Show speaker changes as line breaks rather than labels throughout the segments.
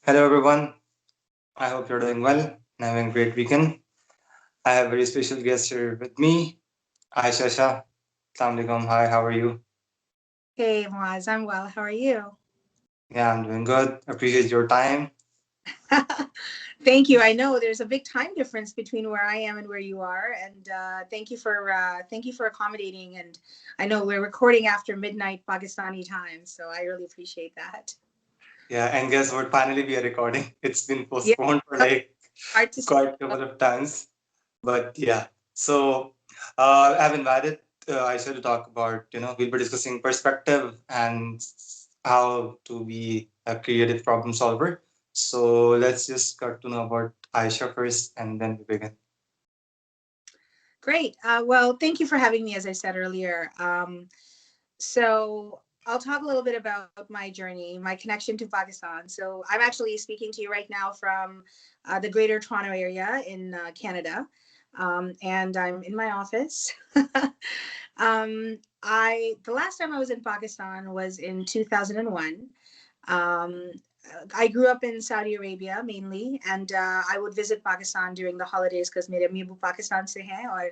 Hello, everyone. I hope you're doing well and having a great weekend. I have a very special guest here with me, Ayesha Shah. Assalamu alaikum. Hi, how are you?
Hey, Muaaz, I'm well. How are you?
Yeah, I'm doing good. Appreciate your time.
Thank you. I know there's a big time difference between where I am and where you are, and thank you for accommodating. And I know we're recording after midnight Pakistani time, so I really appreciate that.
Yeah, and guess what? Finally, we are recording. It's been
Yeah,
postponed for
oh,
like
hard to say.
quite a couple of times. But yeah, so I've invited Ayesha to talk about, we'll be discussing perspective and how to be a creative problem solver. So let's just get to know about Ayesha first and then we begin.
Great. Well, thank you for having me. As I said earlier, so I'll talk a little bit about my journey, my connection to Pakistan. So I'm actually speaking to you right now from the Greater Toronto area in Canada, and I'm in my office. I the last time I was in Pakistan was in 2001. Um, I grew up in Saudi Arabia mainly, and I would visit Pakistan during the holidays because मेरे अम्मी अब्बू Pakistan से हैं और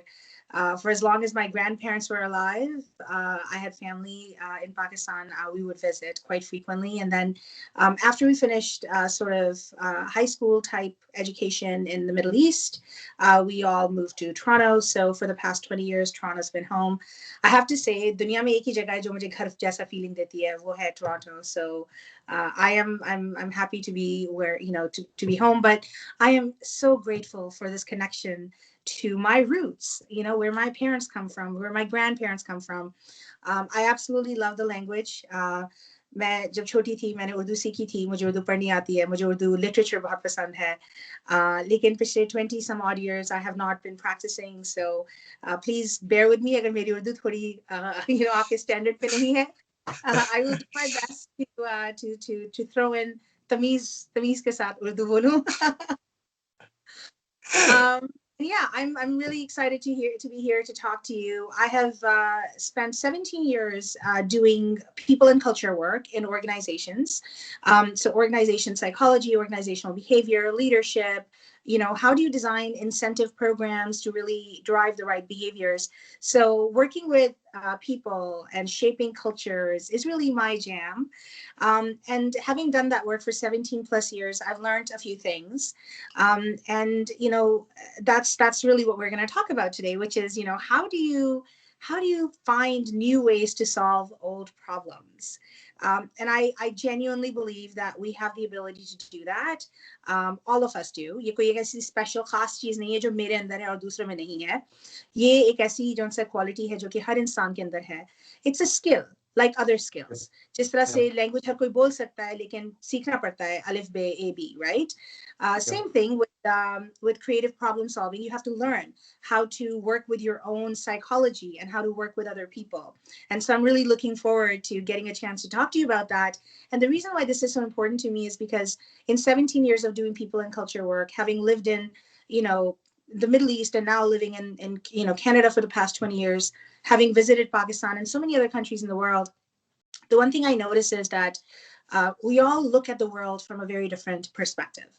for as long as my grandparents were alive, I had family in Pakistan. We would visit quite frequently. And then after we finished sort of high school type education in the Middle East, we all moved to Toronto. So for the past 20 years, Toronto's been home. I have to say, दुनिया में एक ही जगह है जो मुझे घर जैसा feeling देती है, वो है Toronto. So I'm happy to be where, to be home, but I am so grateful for this connection to my roots, where my parents come from, where my grandparents come from. I absolutely love the language. मैं जब छोटी थी मैंने उर्दू सीखी थी, मुझे उर्दू पढ़नी आती है, मुझे उर्दू लिटरेचर बहुत पसंद है, लेकिन पिछले 20 some odd years I have not been practicing, so please bear with me अगर मेरी उर्दू थोड़ी आपके स्टैंडर्ड पे नहीं है. I will do my best to throw in तमीज के साथ उर्दू बोलूं. Um, yeah, I'm really excited to be here to talk to you. I have spent 17 years doing people and culture work in organizations. So organization psychology, organizational behavior, leadership. How do you design incentive programs to really drive the right behaviors? So working with people and shaping cultures is really my jam. And having done that work for 17 plus years, I've learned a few things. And that's really what we're going to talk about today, which is how do you find new ways to solve old problems. And I genuinely believe that we have the ability to do that. All of us do. ये कोई एक ऐसी special खास चीज नहीं है जो मेरे अंदर है और दूसरे में नहीं है. ये एक ऐसी जो सा क्वालिटी है जो कि हर इंसान के अंदर है. It's a skill like other skills. जिस तरह
Yeah,
से लैंग्वेज हर कोई बोल सकता है लेकिन सीखना पड़ता है अलिफ बे A B, right?
yeah.
Same thing with creative problem solving. You have to learn how to work with your own psychology and how to work with other people. And so I'm really looking forward to getting a chance to talk to you about that. And the reason why this is so important to me is because in 17 years of doing people and culture work, having lived in, you know, the Middle East and now living in Canada for the past 20 years, having visited Pakistan and so many other countries in the world, the one thing I notice is that we all look at the world from a very different perspective.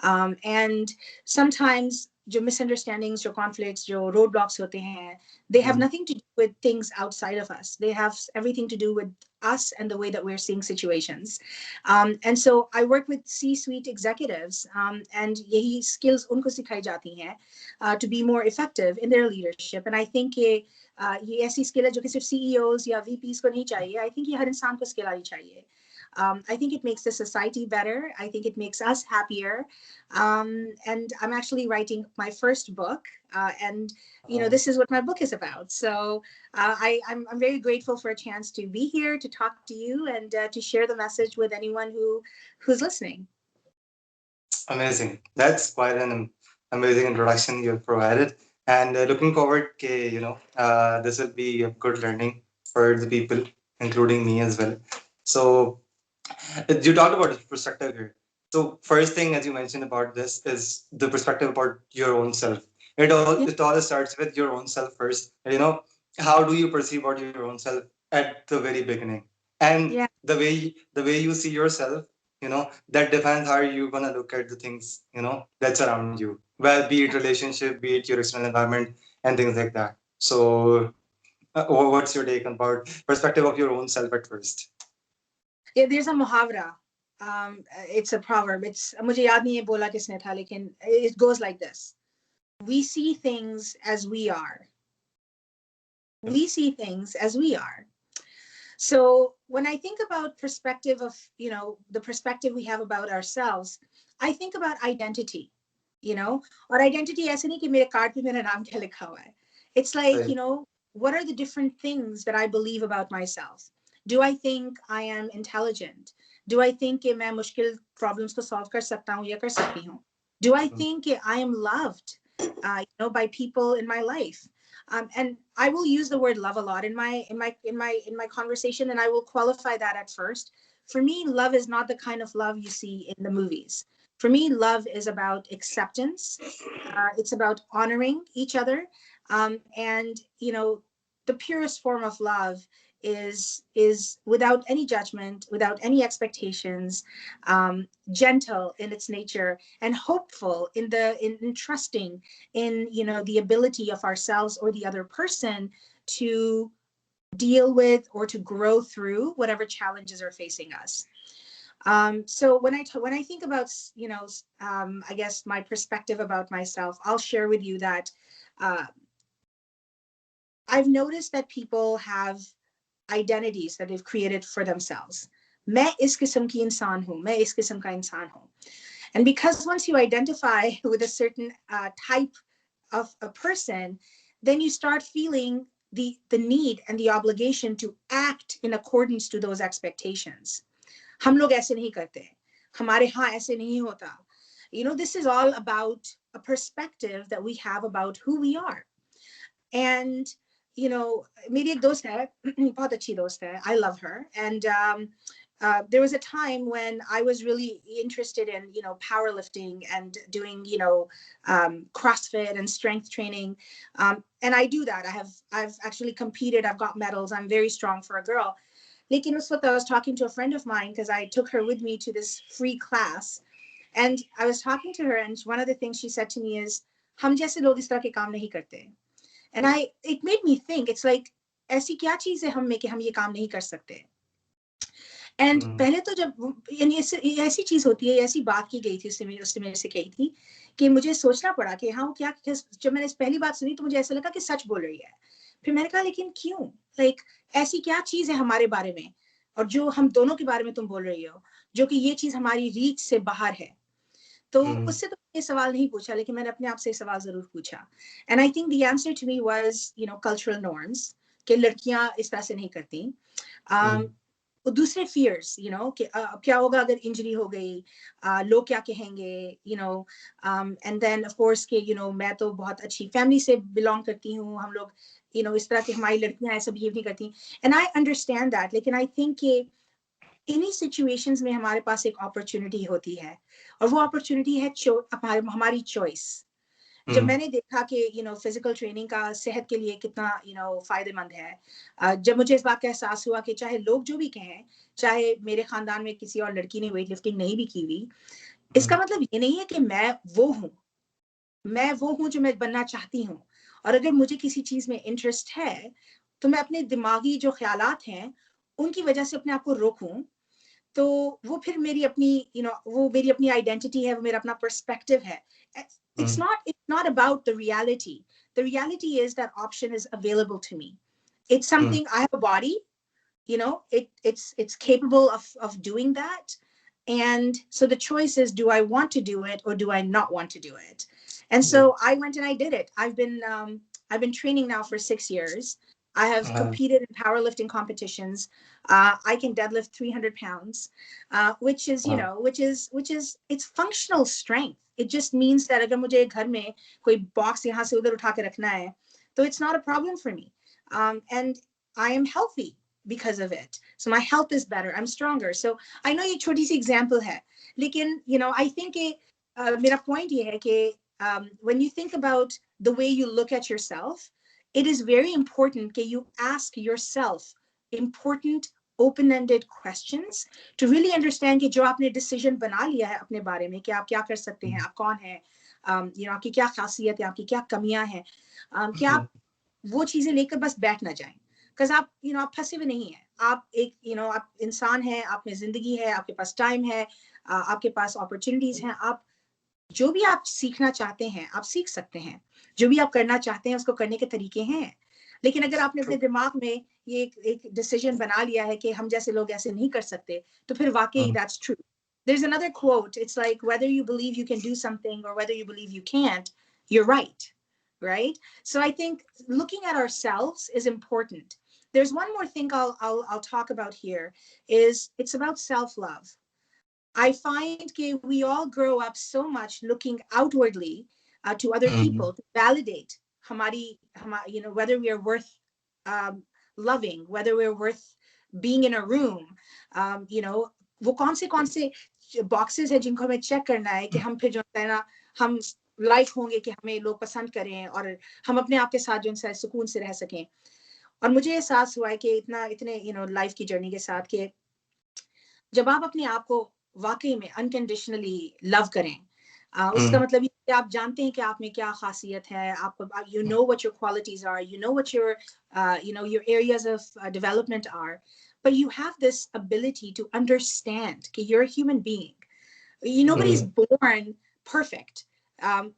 And sometimes जो misunderstandings, जो conflicts, जो roadblocks होते हैं, they have
Mhm.
nothing to do with things outside of us. They have everything to do with us and the way that we're seeing situations. And so I work with C-suite executives, and यही skills उनको सिखाई जाती हैं to be more effective in their leadership. And I think ये ऐसी skill है जो कि सिर्फ CEOs या VPs को नहीं चाहिए. I think ये हर इंसान को skill आनी चाहिए. I think it makes the society better. I think it makes us happier. And I'm actually writing my first book. And,
Um,
this is what my book is about. So I'm very grateful for a chance to be here, to talk to you, and to share the message with anyone who's listening.
Amazing. That's quite an amazing introduction you've provided. And looking forward, this will be a good learning for the people, including me as well. So you talked about the perspective here. So first thing, as you mentioned about this, is the perspective about your own self.
Yeah.
It all starts with your own self first. And, how do you perceive about your own self at the very beginning, and
Yeah.
the way you see yourself. that defines how you're gonna look at the things, that's around you. Well, be it relationship, be it your external environment, and things like that. So, what's your take about perspective of your own self at first?
Yeah, there's a muhavra. It's a proverb. It's मुझे याद नहीं है बोला किसने था, लेकिन it goes like this. We see things as we are. We see things as we are. So when I think about perspective of, the perspective we have about ourselves, I think about identity, or identity ऐसे नहीं कि मेरे card पे मेरा नाम क्या लिखा हुआ है. It's like,
Right.
what are the different things that I believe about myself? Do I think I am intelligent? Do I think कि मैं मुश्किल problems को solve कर सकता हूँ या कर सकती हूँ? Do I think कि I am loved, by people in my life? And I will use the word love a lot in my conversation, and I will qualify that at first. For me, love is not the kind of love you see in the movies. For me, love is about acceptance. It's about honoring each other, and the purest form of love is without any judgment, without any expectations, gentle in its nature, and hopeful in trusting in the ability of ourselves or the other person to deal with or to grow through whatever challenges are facing us. So when I think about I guess my perspective about myself, I'll share with you that uh, I've noticed that people have identities that they've created for themselves. मैं इस किस्म की इंसान हूँ, मैं इस किस्म का इंसान हूँ. And because once you identify with a certain type of a person, then you start feeling the need and the obligation to act in accordance to those expectations. हम लोग ऐसे नहीं करते, हमारे यहाँ ऐसे नहीं होता. This is all about a perspective that we have about who we are. And मेरी एक दोस्त है, बहुत अच्छी दोस्त है. I love her. And there was a time when I was really interested in powerlifting and doing CrossFit and strength training, and I do that. I've actually competed. I've got medals. I'm very strong for a girl. लेकिन उस वक्त I was talking to a friend of mine because I took her with me to this free class, and I was talking to her, and one of the things she said to me is, हम जैसे लोग इस तरह के काम नहीं करते. And it made me think, it's like, ऐसी क्या चीज है हम में कि हम ये काम नहीं कर सकते. एंड पहले तो जब यानी ऐसी चीज होती है, ऐसी बात की गई थी, उसने मेरे से कही थी कि मुझे सोचना पड़ा कि हाँ क्या, जब मैंने पहली बात सुनी तो मुझे ऐसा लगा कि सच बोल रही है. फिर मैंने कहा लेकिन क्यों, लाइक ऐसी क्या चीज है हमारे बारे में और जो हम दोनों के बारे में तुम बोल रही हो, जो कि ये चीज हमारी रीच से बाहर है. तो उससे तो ये सवाल नहीं पूछा, लेकिन मैंने अपने आप से सवाल जरूर पूछा. And I think the answer to me was cultural norms, कि लड़कियां इस तरह से नहीं करती. दूसरे फियर्स, कि क्या होगा अगर इंजरी हो गई, लोग क्या कहेंगे, एंड देन ऑफ कोर्स के मैं तो बहुत अच्छी फैमिली से बिलोंग करती हूँ, हम लोग इस तरह की हमारी लड़कियां ऐसा बिहेव नहीं करती. एंड आई अंडरस्टैंड दैट, लेकिन आई थिंक कि इन्हीं सिचुएशंस में हमारे पास एक अपॉर्चुनिटी होती है, और वो अपॉर्चुनिटी है हमारी चॉइस. जब मैंने देखा कि फिजिकल ट्रेनिंग का सेहत के लिए कितना फायदेमंद है, जब मुझे इस बात का एहसास हुआ कि चाहे लोग जो भी कहें, चाहे मेरे खानदान में किसी और लड़की ने वेट लिफ्टिंग नहीं भी की हुई, इसका मतलब ये नहीं है कि मैं वो हूँ जो मैं बनना चाहती हूँ. और अगर मुझे किसी चीज में इंटरेस्ट है तो मैं अपने दिमागी जो ख्यालात हैं उनकी वजह से अपने आप को रोकूं, तो वो फिर मेरी अपनी वो मेरी अपनी आइडेंटिटी है, वो मेरा अपना पर्सपेक्टिव है. It's not about the reality. The reality is that option is available to me. It's something, I have a body, it's capable of doing that. And so the choice is, do I want to do it or do I not want to do it? And so I went and I did it. I've been training now for 6 years. I have competed in powerlifting competitions. I can deadlift 300 pounds, which is, it's functional strength. It just means that अगर मुझे घर में कोई box यहाँ से उधर उठा के रखना है, so it's not a problem for me. And I am healthy because of it. So my health is better. I'm stronger. So I know ये छोटी सी example है, लेकिन I think मेरा point ये है कि when you think about the way you look at yourself, it is very important that you ask yourself important open-ended questions to really understand कि जो आपने decision बना लिया है अपने बारे में कि आप क्या कर सकते हैं, आप कौन हैं, आपकी क्या खासियत है, आपकी क्या कमियां हैं, कि आप वो चीजें लेकर बस बैठ ना जाएं, because आप आप फंसे हुए नहीं हैं, आप एक आप इंसान हैं, आप में जिंदगी है, आपके पास टाइम है, आपके पास अपॉर्चुनिटीज हैं, आप जो भी आप सीखना चाहते हैं आप सीख सकते हैं, जो भी आप करना चाहते हैं उसको करने के तरीके हैं। लेकिन अगर आपने अपने दिमाग में ये एक डिसीजन बना लिया है कि हम जैसे लोग ऐसे नहीं कर सकते, तो फिर वाकई that's true. There's another quote. It's like whether you believe you can do something or whether you believe you can't, you're right. Right? So I think looking at ourselves is important. There's one more thing I'll talk about here is it's about self-love. I find that we all grow up so much looking outwardly to other people to validate whether we are worth loving, whether we're worth being in a room. वो कौन से boxes है जिनको हमें check करना है कि हम फिर जो है ना हम like होंगे कि हमें लोग पसंद करें और हम अपने आप के साथ जो है सुकून से रह सकें. और मुझे एहसास हुआ है कि इतने लाइफ की जर्नी के साथ कि जब आप अपने आप को वाकई में अनकंडीशनली लव करें, उसका मतलब ये कि आप जानते हैं कि आप में क्या खासियत है, आप you know what your qualities are, you know what your areas of development are, but you have this ability to understand that you're a human being. Nobody's born perfect.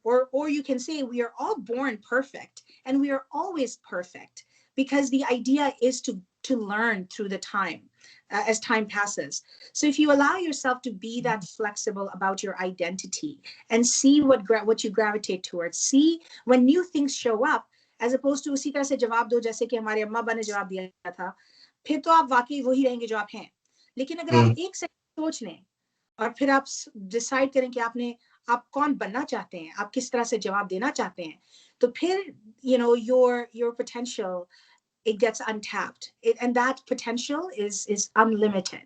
Or you can say we are all born perfect and we are always perfect, because the idea is to learn through the time, as time passes. So if you allow yourself to be that flexible about your identity and see what you gravitate towards, see when new things show up, as opposed to उसी तरह से जवाब दो जैसे कि हमारे अम्मा अब्बा ने जवाब दिया था, फिर तो आप वाकई वही रहेंगे जो आप हैं. लेकिन अगर आप एक सेकंड सोच लें और फिर आप डिसाइड करें कि आप कौन बनना चाहते हैं, आप किस तरह से जवाब देना चाहते हैं, तो फिर your potential, it gets untapped, and that potential is unlimited.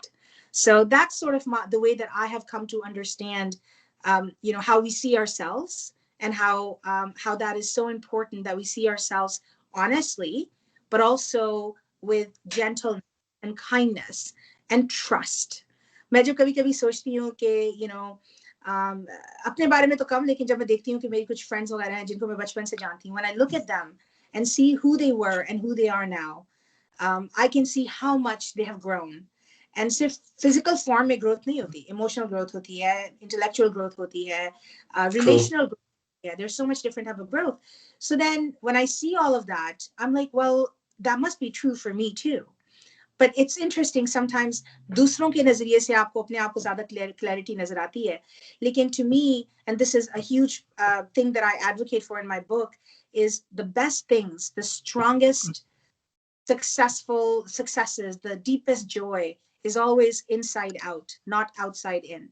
So that's sort of the way that I have come to understand how we see ourselves, and how that is so important that we see ourselves honestly, but also with gentleness and kindness and trust. मैं जो कभी कभी सोचती हूँ कि अपने बारे में तो कम, लेकिन जब मैं देखती हूँ कि मेरी कुछ फ्रेंड्स वगैरह हैं जिनको मैं बचपन से जानती हूँ, when I look at them and see who they were and who they are now, I can see how much they have grown. And सिर्फ physical form में growth नहीं होती, emotional growth होती है, intellectual growth होती है, relational growth. Yeah, there's so much different type of growth. So then when I see all of that, I'm like, well, that must be true for me too. But it's interesting sometimes दूसरों के नजरिए से आपको अपने आप को ज्यादा clarity नजर आती है. लेकिन to me, and this is a huge thing that I advocate for in my book, is the best things, the strongest successes, the deepest joy is always inside out, not outside in.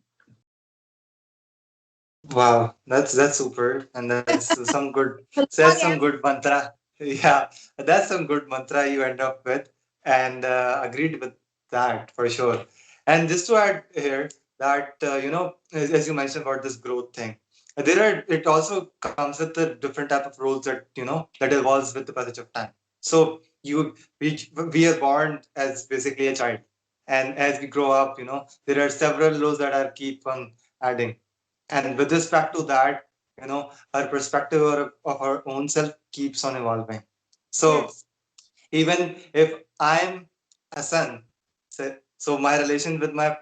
Wow, that's super, and that's
Long
some good
answer.
mantra. Yeah, that's some good mantra you end up with, and agreed with that for sure. And just to add here that as you mentioned about this growth thing, it also comes with the different type of roles that evolves with the passage of time. So we are born as basically a child, and as we grow up, there are several roles that are keep on adding, and with respect to that, her perspective of her own self keeps on evolving. So
Yes.
even if I'm a son, so my relation with my,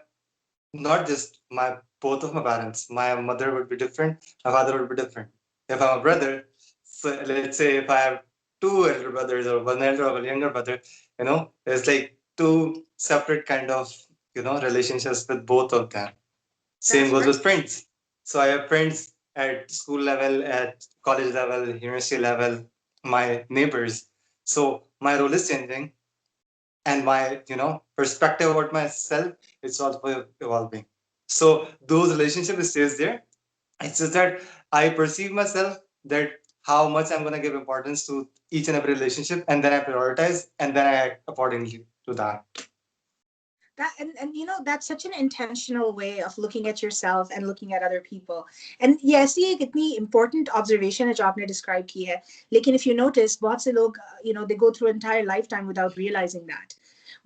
not just my, both of my parents, my mother would be different, my father would be different. If I'm a brother, so let's say if I have two elder brothers or one elder or one younger brother, it's like two separate kind of relationships with both of them. Same
That's
goes
right.
with friends. So I have friends at school level, at college level, university level, my neighbors. So my role is changing, and my perspective about myself, it's also evolving. So those relationships stays there. It's just that I perceive myself that how much I'm gonna give importance to each and every relationship, and then I prioritize, and then I act accordingly to that.
That and that's such an intentional way of looking at yourself and looking at other people. And yes, ये एक इतनी important observation है जो आपने describe की है. लेकिन if you notice, बहुत से लोग they go through entire lifetime without realizing that.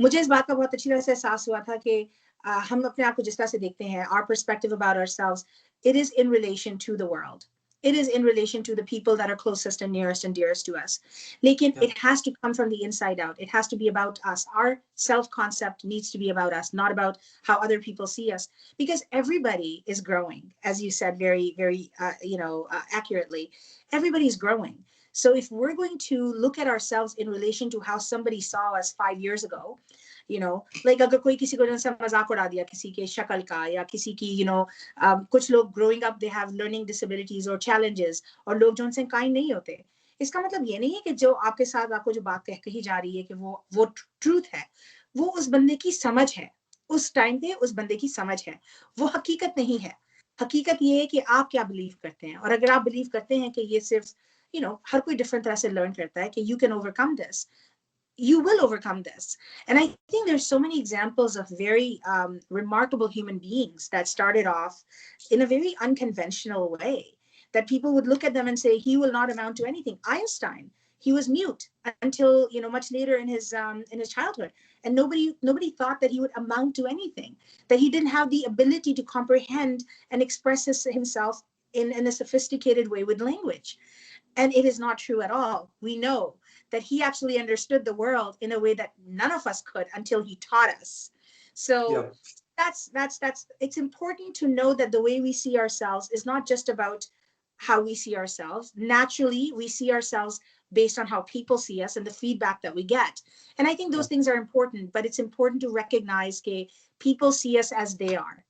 मुझे इस बात का बहुत अच्छी तरह से एहसास हुआ था कि हम अपने आप को जिस तरह से देखते हैं, our perspective about ourselves, it is in relation to the world. It is in relation to the people that are closest and nearest and dearest to us. Lekin
Yeah.
it has to come from the inside out. It has to be about us. Our self-concept needs to be about us, not about how other people see us. Because everybody is growing, as you said very, very, accurately. Everybody's growing. So if we're going to look at ourselves in relation to how somebody saw us 5 years ago, like अगर कोई किसी को जैसे मजाक उड़ा दिया किसी के शक्ल का या किसी की कुछ लोग growing up they have learning disabilities or challenges और लोग जो उनसे काइंड नहीं होते, इसका मतलब ये नहीं है कि जो आपके साथ आपको जो बात कही जा रही है कि वो ट्रूथ है, वो उस बंदे की समझ है, उस टाइम पे उस बंदे की समझ है, वो हकीकत नहीं है। हकीकत ये है कि आप क्या बिलीव करते हैं, और अगर आप बिलीव करते हैं कि ये सिर्फ हर कोई डिफरेंट तरह से लर्न करता है कि you can overcome this, you will overcome this. And I think there's so many examples of very remarkable human beings that started off in a very unconventional way, that people would look at them and say, he will not amount to anything. Einstein, he was mute until much later in his childhood, and nobody thought that he would amount to anything, that he didn't have the ability to comprehend and express himself in a sophisticated way with language. And it is not true at all. We know that he actually understood the world in a way that none of us could until he taught us. So
Yeah.
that's it's important to know that the way we see ourselves is not just about how we see ourselves. Naturally, we see ourselves based on how people see us and the feedback that we get. And I think
Yeah.
those things are important, but it's important to recognize that people see us as they are,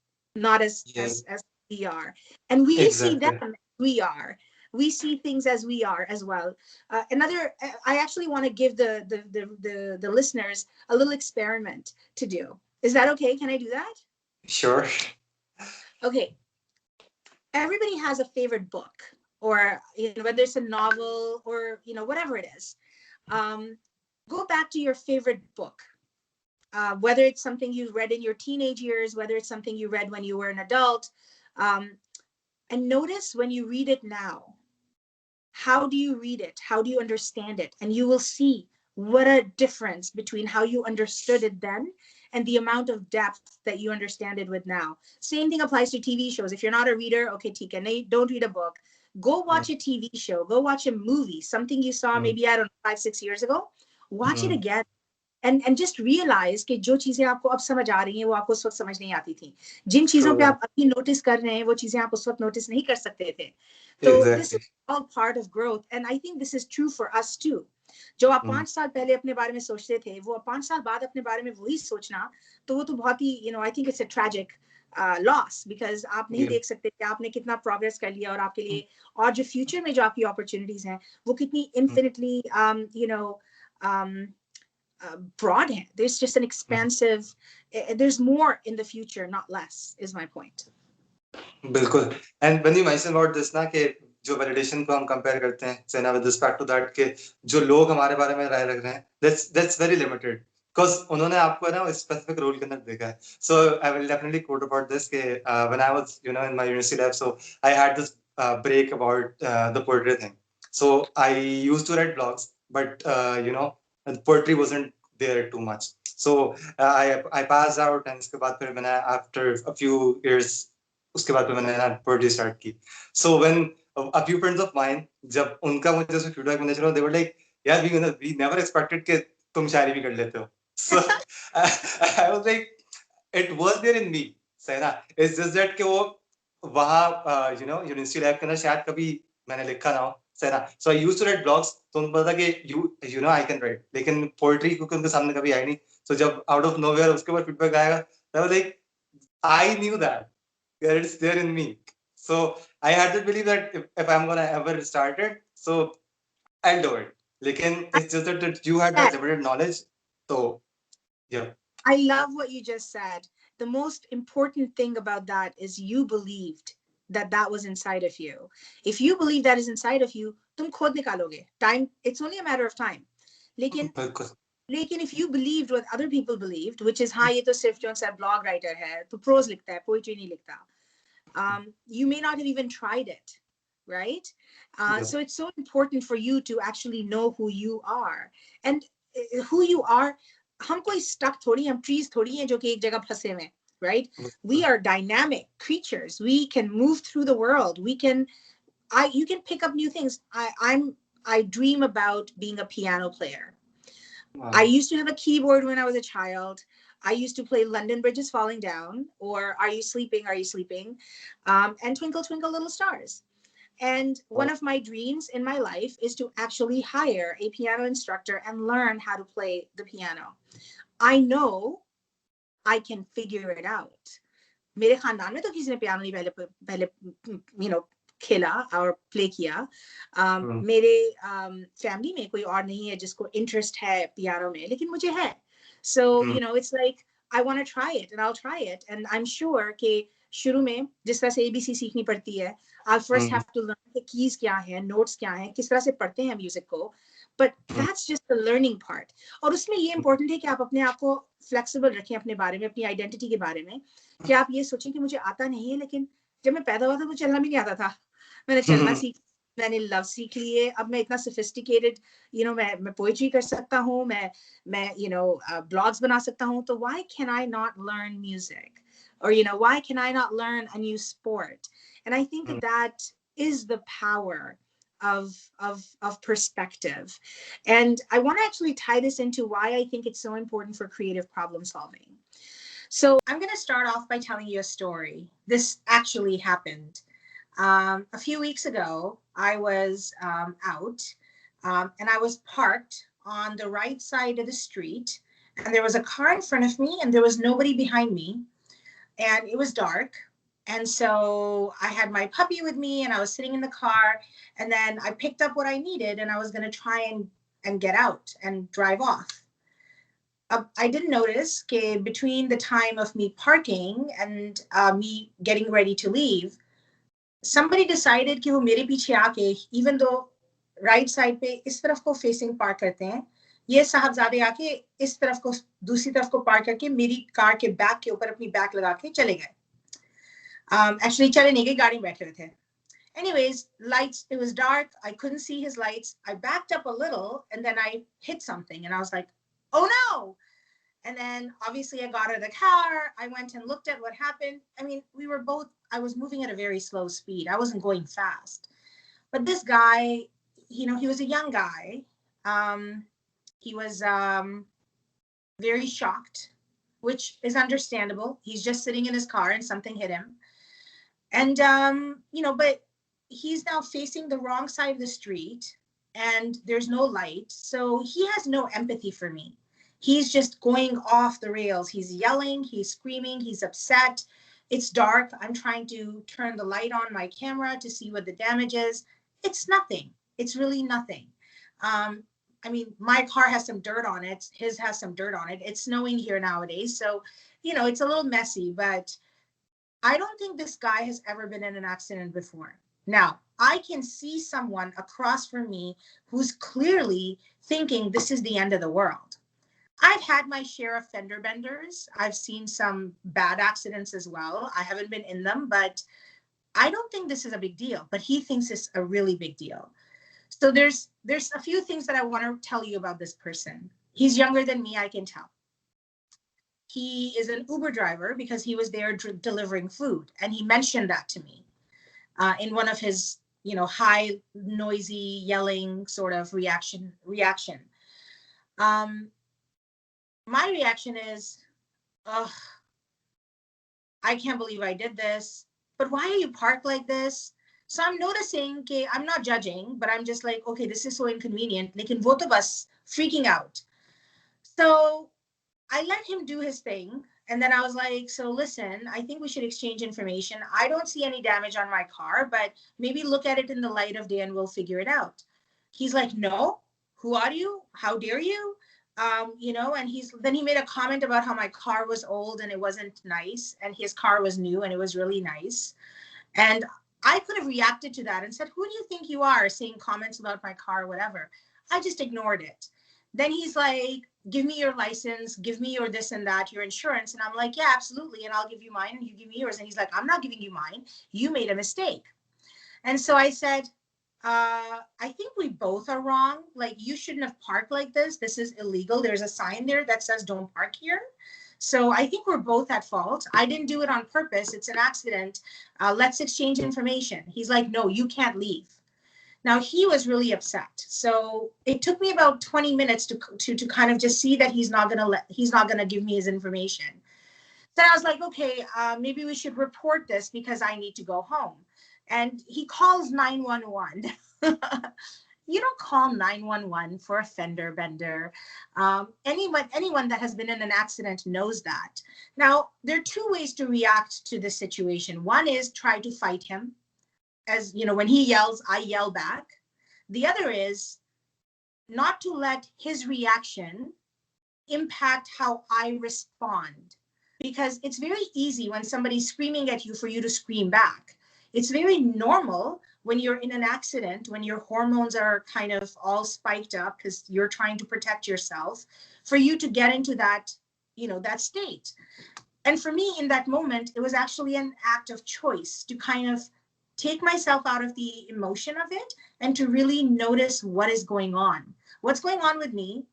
not
Yeah.
as we are. And we see them
Exactly.
as we are. We see things as we are as well. I actually want to give the listeners a little experiment to do. Is that okay? Can I do that?
Sure.
Okay. Everybody has a favorite book, or whether it's a novel or whatever it is. Um, Go back to your favorite book. Whether it's something you read in your teenage years, whether it's something you read when you were an adult, um, and notice when you read it now, how do you read it? How do you understand it? And you will see what a difference between how you understood it then and the amount of depth that you understand it with now. Same thing applies to TV shows. If you're not a reader, okay, TK, don't read a book. Go
Mm,
watch a TV show. Go watch a movie, something you saw
mm,
maybe, I don't know, 5, 6 years ago. Watch it
mm.
again. And just realize कि जो चीजें आपको अब समझ आ रही हैं वो आपको उस वक्त समझ नहीं आती थी, जिन चीजों
True
पे
that.
आप अभी नोटिस कर रहे हैं वो चीजें आप उस वक्त नोटिस नहीं कर सकते थे. तो this
Exactly.
is all part of growth, and I think this is true for us too. जो आप
Mm.
5 साल पहले अपने बारे में सोचते थे वो 5 साल बाद अपने बारे में वही सोचना, तो वो तो बहुत ही I think it's a tragic loss, because आप नहीं
Yeah.
देख सकते कि आपने कितना प्रोग्रेस कर लिया और आपके लिए और जो फ्यूचर में जो आपकी अपॉर्चुनिटीज हैं वो कितनी
Mm,
infinitely um, broad hand. There's just an
mm.
expansive, there's more in the future, not less, is my point.
बिल्कुल. And when you mention about this ना कि जो validation को हम compare करते हैं, Sena, with respect to that कि जो लोग हमारे बारे में राय रख रहे हैं, that's very limited. Because उन्होंने आपको ना specific role के अंदर देखा है. So I will definitely quote about this कि when I was in my university life, so I had this break about the poetry thing. So I used to write blogs, but the poetry wasn't there too much. So I passed out, and इसके बाद फिर मैंने after a few years उसके बाद फिर मैंने ना poetry start की. So when a few friends of mine, जब उनका मुझे से फीडबैक मिलने चला, they were like, यार we never expected कि तुम शायरी भी कर लेते हो. So I was like, it was there in me, सही ना. It's just that कि वो वहाँ यूनिवर्सिटी लाइफ के अंदर शायद कभी मैंने लिखा ना हो, सही ना. So I used to write blogs, तो उनको पता था कि you know I can write, लेकिन पोएट्री क्योंकि उनके सामने कभी आई नहीं. So जब out of nowhere उसके ऊपर फीडबैक आएगा, I was like, I knew that. It's there in me. So I had to believe that if I'm gonna ever start it, so I'll do it. Lekin
I
it's just that you had that
said,
limited knowledge. So yeah.
I love what you just said. The most important thing about that is you believed that that was inside of you. If you believe that is inside of you, तुम खुद निकालोगे. Time, it's only a matter of time. लेकिन
बिल्कुल.
लेकिन if you believed what other people believed, which is हाँ ये तो सिर्फ जो सा blog writer है, तो prose लिखता है, poetry नहीं लिखता. You may not have even tried it, right?
Yeah.
So it's so important for you to actually know who you are, and who you are. हम कोई stuck थोड़ी, हम trees थोड़ी हैं जो कि एक जगह फंसे हुए, right? We are dynamic creatures. We can move through the world. You can pick up new things. I dream about being a piano player. I
Wow.
used to have a keyboard when I was a child. I used to play London Bridge is Falling Down, or Are You Sleeping? Are You Sleeping? And Twinkle, Twinkle, Little Stars. And one of my dreams in my life is to actually hire a piano instructor and learn how to play the piano. I know I can figure it out. मेरे खानदान में तो किसी ने piano नहीं पहले पहले you know खेला और प्ले किया. मेरे फैमिली में कोई और नहीं है जिसको इंटरेस्ट है पियानो में, लेकिन मुझे है. So it's like I want to try it and I'll try it, and I'm sure कि शुरू में जिस तरह से ABC सीखनी पड़ती है, I'll first have to learn the keys क्या है, notes क्या है, किस तरह से पढ़ते हैं म्यूजिक को. But that's just the learning part. और उसमें ये important है कि आप अपने आप को flexible रखें अपने बारे में, अपनी identity के बारे में. कि आप ये सोचें कि मुझे आता नहीं है, लेकिन जब मैं पैदा हुआ था तो चलना भी नहीं आता था. मैंने चलना सीख, मैंने लव सीख लिए. अब मैं इतना sophisticated, मैं पोएट्री कर सकता हूँ, मैं ब्लॉग्स बना सकता हूँ. तो why can I not learn music? Or why can I not learn a new sport? And I think that is the power of perspective. And I want to actually tie this into why I think it's so important for creative problem solving. So I'm going to start off by telling you a story. This actually happened. A few weeks ago, I was out and I was parked on the right side of the street, and there was a car in front of me and there was nobody behind me, and it was dark. And so I had my puppy with me and I was sitting in the car, and then I picked up what I needed and I was going to try and get out and drive off. I didn't notice that between the time of me parking and me getting ready to leave, somebody decided कि वो मेरे पीछे आके, even though right side पे इस तरफ को facing park करते हैं, ये साहबजादे आके इस तरफ को दूसरी तरफ को park करके मेरी कार के back के ऊपर अपनी back लगा के चले गए. Actually चले नहीं गए, गाड़ी में बैठे हुए थे. Anyways, lights, it was dark. I couldn't see his lights. I backed up a little and then I hit something and I was like, oh no. And then obviously I got out of the car. I went and looked at what happened. I mean, I was moving at a very slow speed. I wasn't going fast. But this guy, he was a young guy. He was very shocked, which is understandable. He's just sitting in his car and something hit him. And, but he's now facing the wrong side of the street and there's no light. So he has no empathy for me. He's just going off the rails. He's yelling, he's screaming, he's upset. It's dark. I'm trying to turn the light on my camera to see what the damage is. It's nothing. It's really nothing. I mean, my car has some dirt on it. His has some dirt on it. It's snowing here nowadays. So, it's a little messy, but I don't think this guy has ever been in an accident before. Now, I can see someone across from me who's clearly thinking this is the end of the world. I've had my share of fender benders. I've seen some bad accidents as well. I haven't been in them, but I don't think this is a big deal. But he thinks it's a really big deal. So there's a few things that I want to tell you about this person. He's younger than me, I can tell. He is an Uber driver because he was there delivering food. And he mentioned that to me in one of his, high, noisy, yelling sort of reaction. My reaction is, ugh, I can't believe I did this. But why are you parked like this? So I'm noticing, okay, I'm not judging, but I'm just like, okay, this is so inconvenient. Lekin both of us freaking out. So I let him do his thing. And then I was like, so listen, I think we should exchange information. I don't see any damage on my car, but maybe look at it in the light of day and we'll figure it out. He's like, no, who are you? How dare you? And then he made a comment about how my car was old and it wasn't nice, and his car was new and it was really nice. And I could have reacted to that and said, who do you think you are saying comments about my car or whatever? I just ignored it. Then he's like, give me your license, give me your this and that, your insurance. And I'm like, yeah, absolutely. And I'll give you mine and you give me yours. And he's like, I'm not giving you mine. You made a mistake. And so I said, I think we both are wrong. Like, you shouldn't have parked like this. This is illegal. There's a sign there that says don't park here. So I think we're both at fault. I didn't do it on purpose. It's an accident. Let's exchange information. He's like, no, you can't leave. Now he was really upset. So it took me about 20 minutes to kind of just see that he's not gonna give me his information. Then I was like, okay, maybe we should report this because I need to go home. And he calls 911. You don't call 911 for a fender bender. Anyone that has been in an accident knows that. Now, there are two ways to react to this situation. One is try to fight him. As you know, when he yells, I yell back. The other is not to let his reaction impact how I respond. Because it's very easy when somebody's screaming at you for you to scream back. It's very normal when you're in an accident, when your hormones are kind of all spiked up because you're trying to protect yourself, for you to get into that, that state. And for me in that moment, it was actually an act of choice to kind of take myself out of the emotion of it and to really notice what is going on. What's going on with me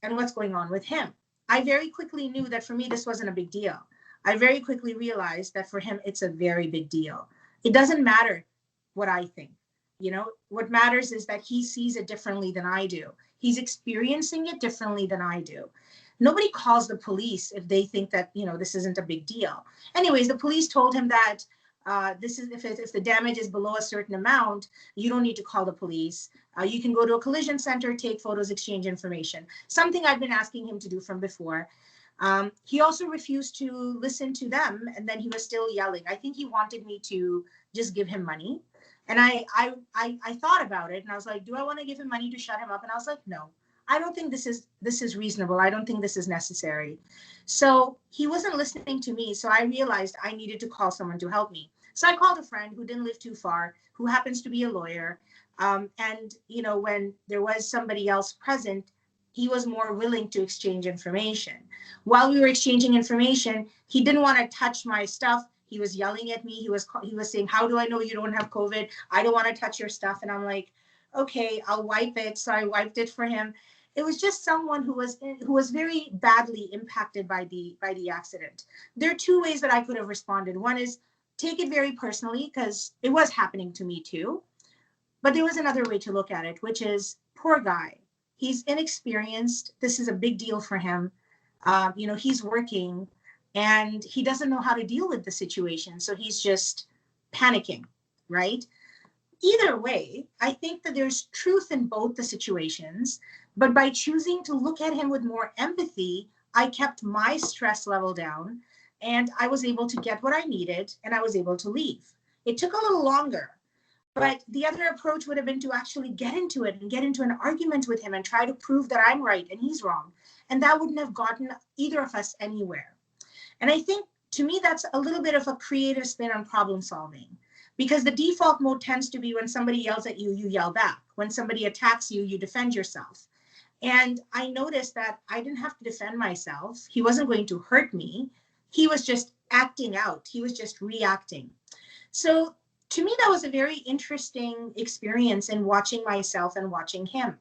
and what's going on with him. I very quickly knew that for me, this wasn't a big deal. I very quickly realized that for him, it's a very big deal. It doesn't matter what I think. What matters is that he sees it differently than I do. He's experiencing it differently than I do. Nobody calls the police if they think that, this isn't a big deal. Anyways, the police told him that this is if the damage is below a certain amount, you don't need to call the police. You can go to a collision center, take photos, exchange information. Something I've been asking him to do from before. He also refused to listen to them, and then he was still yelling. I think he wanted me to just give him money. And I thought about it, and I was like, do I want to give him money to shut him up? And I was like, no, I don't think this is reasonable. I don't think this is necessary. So he wasn't listening to me. So I realized I needed to call someone to help me. So I called a friend who didn't live too far, who happens to be a lawyer. And when there was somebody else present, he was more willing to exchange information. While we were exchanging information, he didn't want to touch my stuff. He was yelling at me. He was saying, how do I know you don't have COVID? I don't want to touch your stuff. And I'm like, okay, I'll wipe it. So I wiped it for him. It was just someone who was very badly impacted by the accident. There are two ways that I could have responded. One is take it very personally because it was happening to me too. But there was another way to look at it, which is poor guy. He's inexperienced. This is a big deal for him. He's working and he doesn't know how to deal with the situation. So he's just panicking, right? Either way, I think that there's truth in both the situations. But by choosing to look at him with more empathy, I kept my stress level down and I was able to get what I needed and I was able to leave. It took a little longer. But the other approach would have been to actually get into it and get into an argument with him and try to prove that I'm right and he's wrong. And that wouldn't have gotten either of us anywhere. And I think to me, that's a little bit of a creative spin on problem solving, because the default mode tends to be when somebody yells at you, you yell back. When somebody attacks you, you defend yourself. And I noticed that I didn't have to defend myself. He wasn't going to hurt me. He was just acting out. He was just reacting. So to me, that was a very interesting experience in watching myself and watching him.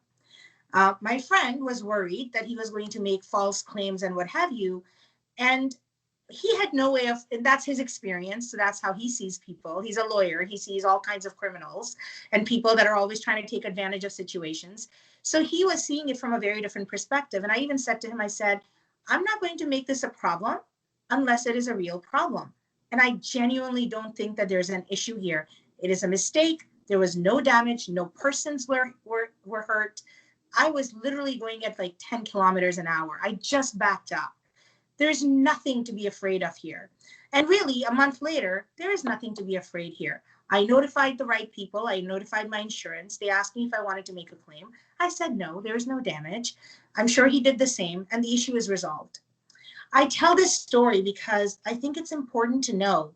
My friend was worried that he was going to make false claims and what have you. And he had no way of, and that's his experience. So that's how he sees people. He's a lawyer. He sees all kinds of criminals and people that are always trying to take advantage of situations. So he was seeing it from a very different perspective. And I even said to him, I said, I'm not going to make this a problem unless it is a real problem. And I genuinely don't think that there's an issue here. It is a mistake. There was no damage. No persons were hurt. I was literally going at like 10 kilometers an hour. I just backed up. There's nothing to be afraid of here. And really, a month later, there is nothing to be afraid here. I notified the right people. I notified my insurance. They asked me if I wanted to make a claim. I said, no, there's no damage. I'm sure he did the same, and the issue is resolved. I tell this story because I think it's important to know.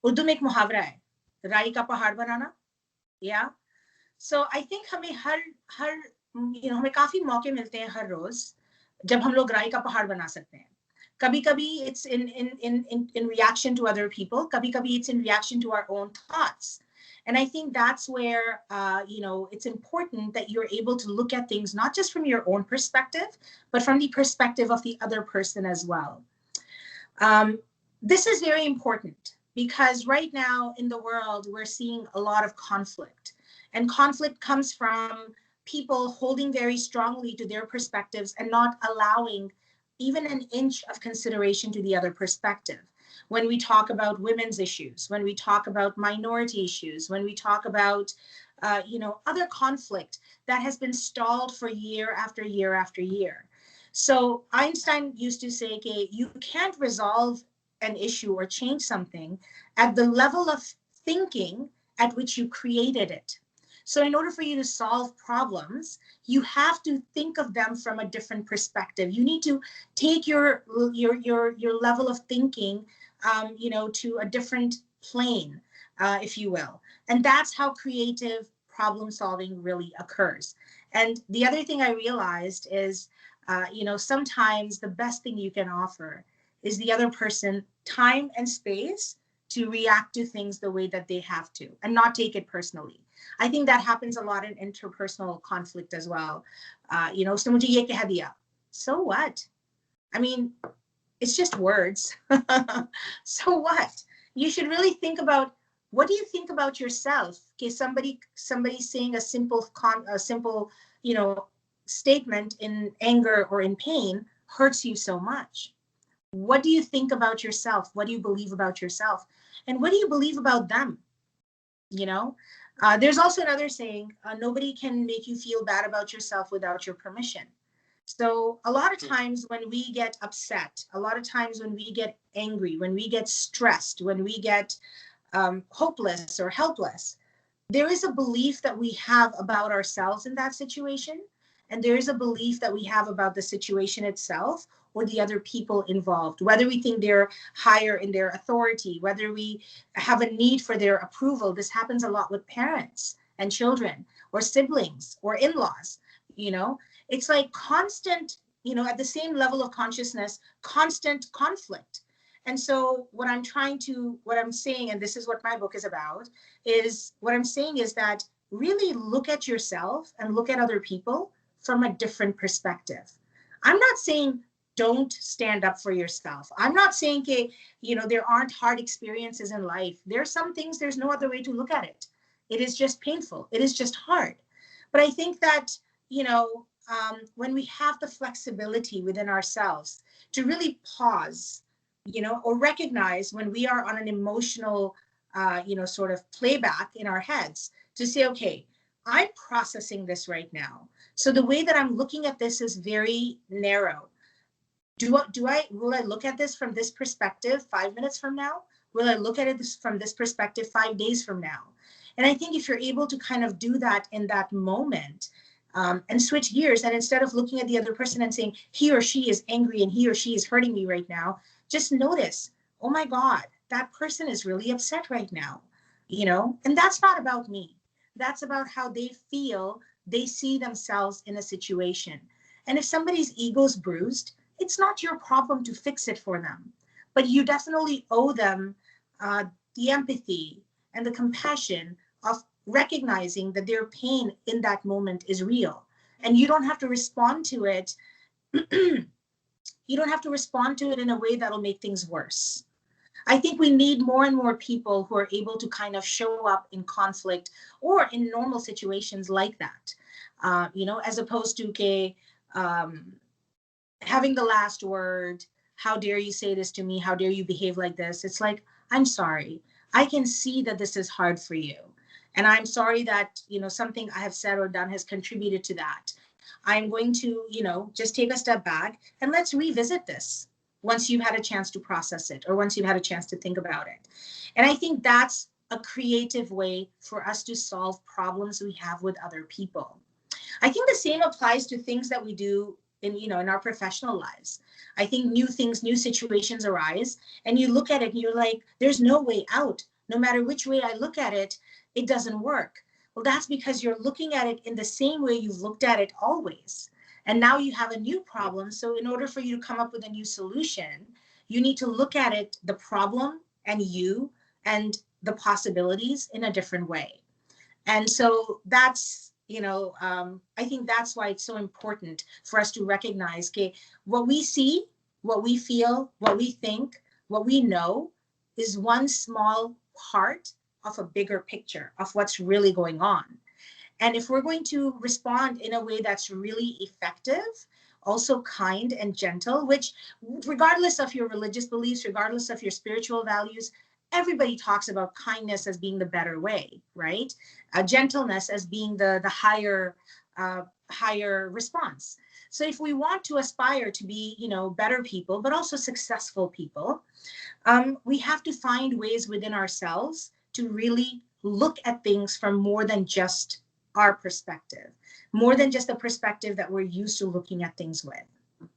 Urdu में एक मुहावरा है, राई का पहाड़ बनाना. Yeah. So I think हमें काफी मौके मिलते हैं हर रोज जब हम लोग राई का पहाड़ बना सकते हैं. कभी कभी it's in reaction to other people. कभी कभी it's in reaction to our own thoughts. And I think that's where, it's important that you're able to look at things not just from your own perspective, but from the perspective of the other person as well. Um, this is very important because right now in the world, we're seeing a lot of conflict. And conflict comes from people holding very strongly to their perspectives and not allowing even an inch of consideration to the other perspective. When we talk about women's issues, when we talk about minority issues, when we talk about other conflict that has been stalled for year after year after year. So Einstein used to say, okay, you can't resolve an issue or change something at the level of thinking at which you created it. So in order for you to solve problems, you have to think of them from a different perspective. You need to take your level of thinking, to a different plane, if you will. And that's how creative problem solving really occurs. And the other thing I realized is, sometimes the best thing you can offer is the other person time and space to react to things the way that they have to and not take it personally. I think that happens a lot in interpersonal conflict as well. "Usto mujhe ye keh diya." So what? I mean, it's just words. So what? You should really think about, what do you think about yourself? Okay, somebody saying a simple, you know, statement in anger or in pain hurts you so much. What do you think about yourself? What do you believe about yourself? And what do you believe about them? You know, there's also another saying, nobody can make you feel bad about yourself without your permission. So a lot of times when we get upset, a lot of times when we get angry, when we get stressed, when we get hopeless or helpless, there is a belief that we have about ourselves in that situation. And there is a belief that we have about the situation itself or the other people involved, whether we think they're higher in their authority, whether we have a need for their approval. This happens a lot with parents and children or siblings or in laws. It's like constant, at the same level of consciousness, constant conflict. And so what I'm saying, and this is what my book is about, is what I'm saying is that really look at yourself and look at other people from a different perspective. I'm not saying don't stand up for yourself. I'm not saying, okay, there aren't hard experiences in life. There are some things, there's no other way to look at it. It is just painful. It is just hard. But I think that, when we have the flexibility within ourselves to really pause, or recognize when we are on an emotional, sort of playback in our heads, to say, okay, I'm processing this right now. So the way that I'm looking at this is very narrow. Will I look at this from this perspective 5 minutes from now? Will I look at it from this perspective 5 days from now? And I think if you're able to kind of do that in that moment, and switch gears, and instead of looking at the other person and saying he or she is angry and he or she is hurting me right now, just notice, oh my God, that person is really upset right now, and that's not about me. That's about how they feel, they see themselves in a situation. And if somebody's ego's bruised, it's not your problem to fix it for them, but you definitely owe them uh, the empathy and the compassion of recognizing that their pain in that moment is real. And you don't have to respond to it. You don't have to respond to it in a way that'll make things worse. I think we need more and more people who are able to kind of show up in conflict or in normal situations like that, as opposed to, okay, um, having the last word. How dare you say this to me? How dare you behave like this? It's like, I'm sorry. I can see that this is hard for you. And I'm sorry that, something I have said or done has contributed to that. I'm going to, just take a step back and let's revisit this once you've had a chance to process it or once you've had a chance to think about it. And I think that's a creative way for us to solve problems we have with other people. I think the same applies to things that we do in our professional lives. I think new things, new situations arise, and you look at it and you're like, there's no way out. No matter which way I look at it, it doesn't work. Well, that's because you're looking at it in the same way you've looked at it always. And now you have a new problem. So in order for you to come up with a new solution, you need to look at it, the problem and you and the possibilities in a different way. And so that's, I think that's why it's so important for us to recognize, okay, what we see, what we feel, what we think, what we know is one small part of a bigger picture of what's really going on. And if we're going to respond in a way that's really effective, also kind and gentle, which, regardless of your religious beliefs, regardless of your spiritual values, everybody talks about kindness as being the better way, right? Gentleness as being the higher response. So if we want to aspire to be, better people, but also successful people, we have to find ways within ourselves to really look at things from more than just our perspective, more than just the perspective that we're used to looking at things with.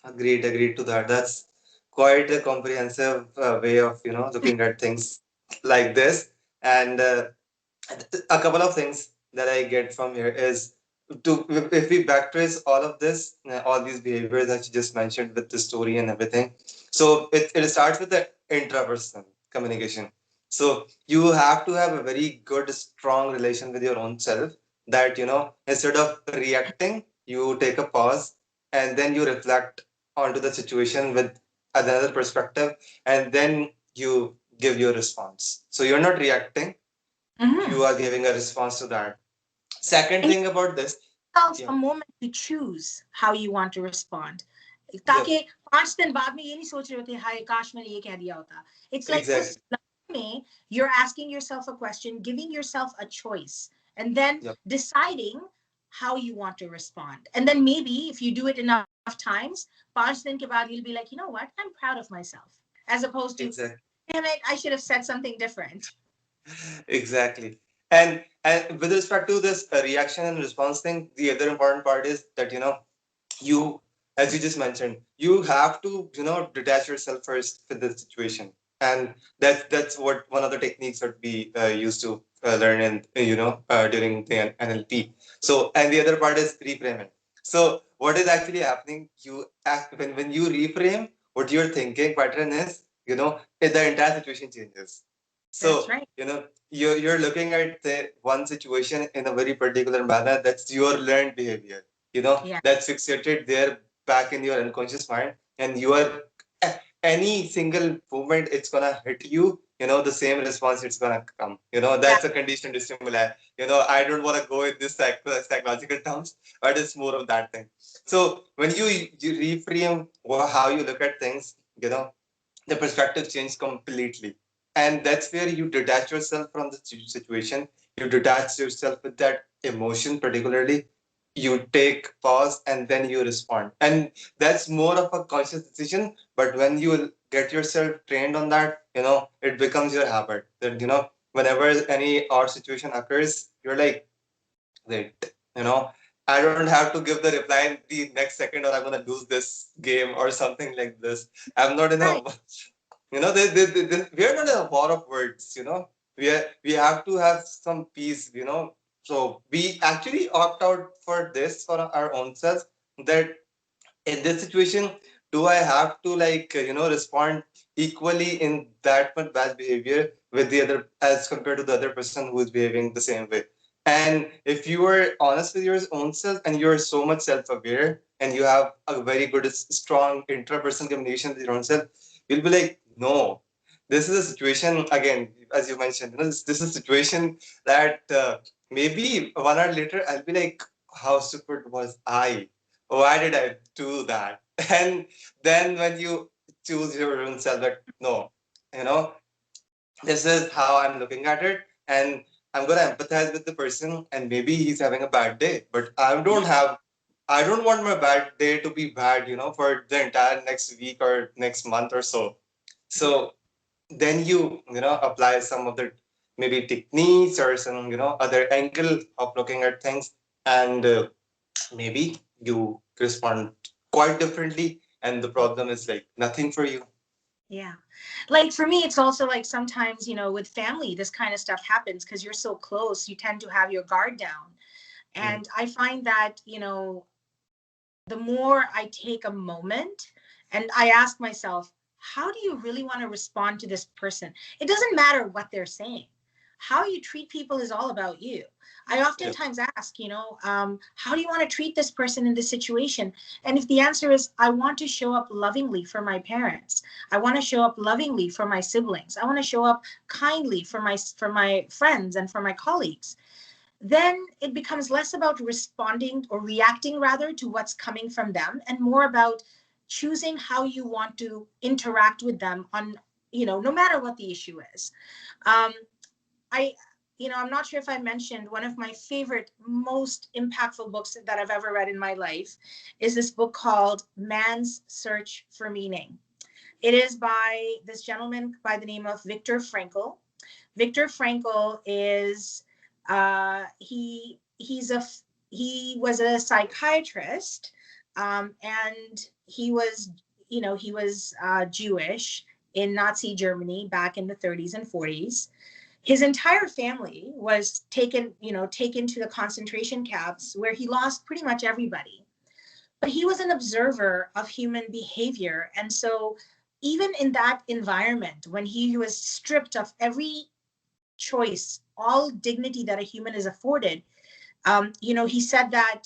Agreed to that. That's quite a comprehensive way of looking at things like this. And a couple of things that I get from here is to if we backtrace all of this, all these behaviors that you just mentioned with the story and everything. So it starts with the intrapersonal communication. So you have to have a very good, strong relation with your own self. That instead of reacting, you take a pause and then you reflect onto the situation with another perspective, and then you give your response. So you're not reacting, you
Mm-hmm.
are giving a response to that. Second
And
thing about this,
yourself
yeah,
a moment to choose how you want to respond.
yep,
ताकि 5 दिन बाद में ये नहीं सोच रहे होते हाय काश मैंने ये कह दिया होता. It's like
exactly,
उस लम्हे में you're asking yourself a question, giving yourself a choice, and then
yep,
deciding how you want to respond. And then maybe if you do it enough times, 5 दिन के बाद you'll be like, you know what, I'm proud of myself. As opposed to,
exactly,
damn it, I should have said something different.
exactly. And with respect to this reaction and response thing, the other important part is that you, as you just mentioned, you have to detach yourself first with the situation, and that's what one of the techniques that we used to learn in during the NLP. So, and the other part is reframing. So what is actually happening, you act when you reframe what your thinking pattern is, the entire situation changes.
That's
So
right.
you're looking at the one situation in a very particular manner. That's your learned behavior,
Yeah.
that's fixated there back in your unconscious mind, and you are any single movement it's gonna hit you, the same response it's gonna come,
That,
that's a conditioned stimuli. I don't want to go in this psychological terms, but it's more of that thing. So when you reframe how you look at things, the perspective changes completely, and that's where you detach yourself from the situation, you detach yourself with that emotion particularly, you take pause and then you respond, and that's more of a conscious decision. But when you get yourself trained on that, it becomes your habit that whenever any odd situation occurs, you're like, wait, I don't have to give the reply in the next second or I'm gonna lose this game or something like this. I'm not in a
right.
we are not in a war of words. We have to have some peace. So we actually opt out for this for our own selves. That in this situation, do I have to respond equally in that much bad behavior with the other as compared to the other person who is behaving the same way? And if you are honest with your own self and you're so much self-aware and you have a very good strong intrapersonal communication with your own self, you'll be like, no, this is a situation again, as you mentioned, this is a situation that maybe 1 hour later I'll be like, how stupid was I? Why did I do that? And then when you choose your own self, that no, you know, this is how I'm looking at it, and I'm gonna empathize with the person, and maybe he's having a bad day, but
Yeah.
I don't want my bad day to be bad, for the entire next week or next month or so.
Yeah.
So then you apply some of the maybe techniques or some other angle of looking at things, and maybe you respond quite differently, and the problem is like nothing for you.
Yeah. Like for me, it's also like sometimes, with family, this kind of stuff happens because you're so close, you tend to have your guard down.
Mm.
And I find that, the more I take a moment and I ask myself, how do you really want to respond to this person? It doesn't matter what they're saying. how you treat people is all about you. I oftentimes ask, how do you want to treat this person in this situation? And if the answer is, I want to show up lovingly for my parents, I want to show up lovingly for my siblings, I want to show up kindly for my friends and for my colleagues, then it becomes less about responding or reacting rather to what's coming from them, and more about choosing how you want to interact with them on, no matter what the issue is. Um, I, I'm not sure if I mentioned one of my favorite, most impactful books that I've ever read in my life is this book called Man's Search for Meaning. It is by this gentleman by the name of Viktor Frankl. Viktor Frankl is he was a psychiatrist, and he was Jewish in Nazi Germany back in the 30s and 40s. His entire family was taken to the concentration camps where he lost pretty much everybody. But he was an observer of human behavior. And so even in that environment, when he was stripped of every choice, all dignity that a human is afforded, he said that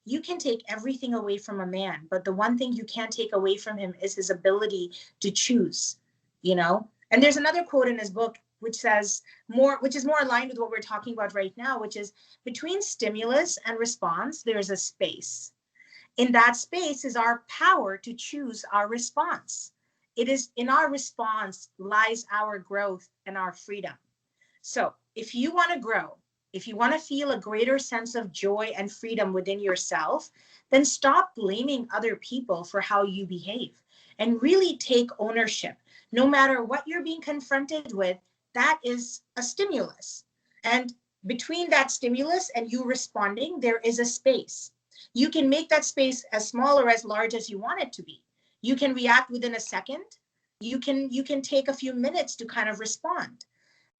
you can take everything away from a man, but the one thing you can't take away from him is his ability to choose, And there's another quote in his book which is more aligned with what we're talking about right now, which is, between stimulus and response, there's a space. In that space is our power to choose our response. It is in our response lies our growth and our freedom. So if you want to grow, if you want to feel a greater sense of joy and freedom within yourself, then stop blaming other people for how you behave and really take ownership. No matter what you're being confronted with, that is a stimulus. And between that stimulus and you responding, there is a space. You can make that space as small or as large as you want it to be. You can react within a second. You can take a few minutes to kind of respond.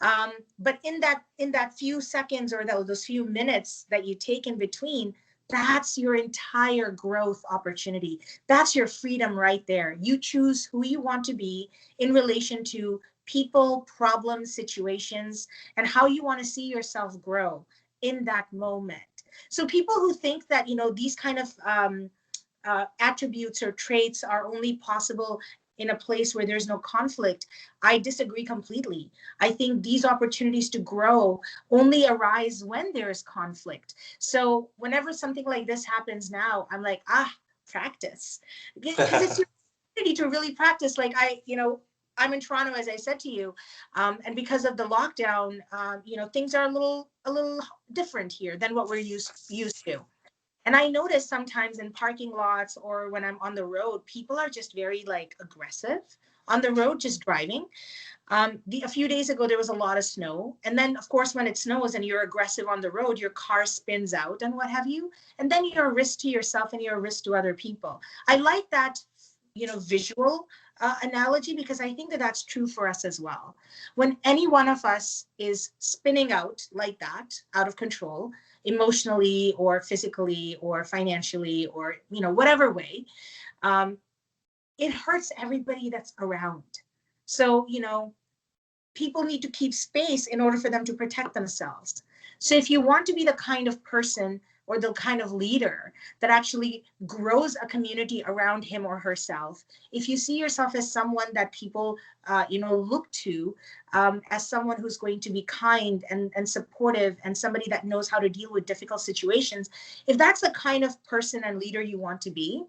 But in that few seconds or those few minutes that you take in between, that's your entire growth opportunity. That's your freedom right there. You choose who you want to be in relation to people, problems, situations, and how you want to see yourself grow in that moment. So people who think that these kind of attributes or traits are only possible in a place where there's no conflict, I disagree completely. I think these opportunities to grow only arise when there is conflict. So whenever something like this happens now, I'm like, practice. Because it's your opportunity to really practice. Like I'm in Toronto, as I said to you, and because of the lockdown, things are a little different here than what we're used to. And I notice sometimes in parking lots or when I'm on the road, people are just very aggressive on the road, just driving. A few days ago, there was a lot of snow. And then, of course, when it snows and you're aggressive on the road, your car spins out and what have you. And then you're a risk to yourself and you're a risk to other people. I like that, visual analogy, because I think that that's true for us as well. When any one of us is spinning out like that, out of control, emotionally or physically or financially or, whatever way, um, it hurts everybody that's around. So, people need to keep space in order for them to protect themselves. So if you want to be the kind of person or the kind of leader that actually grows a community around him or herself, if you see yourself as someone that people, look to, as someone who's going to be kind and supportive and somebody that knows how to deal with difficult situations, if that's the kind of person and leader you want to be,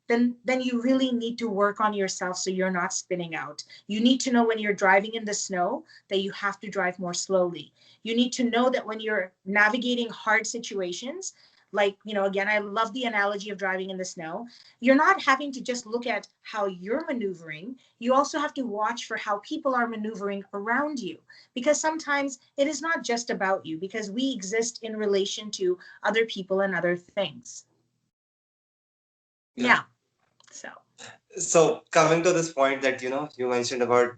then you really need to work on yourself so you're not spinning out. You need to know when you're driving in the snow that you have to drive more slowly. You need to know that when you're navigating hard situations, again, I love the analogy of driving in the snow. You're not having to just look at how you're maneuvering. You also have to watch for how people are maneuvering around you, because sometimes it is not just about you, because we exist in relation to other people and other things. Yeah. So
Coming to this point that you mentioned about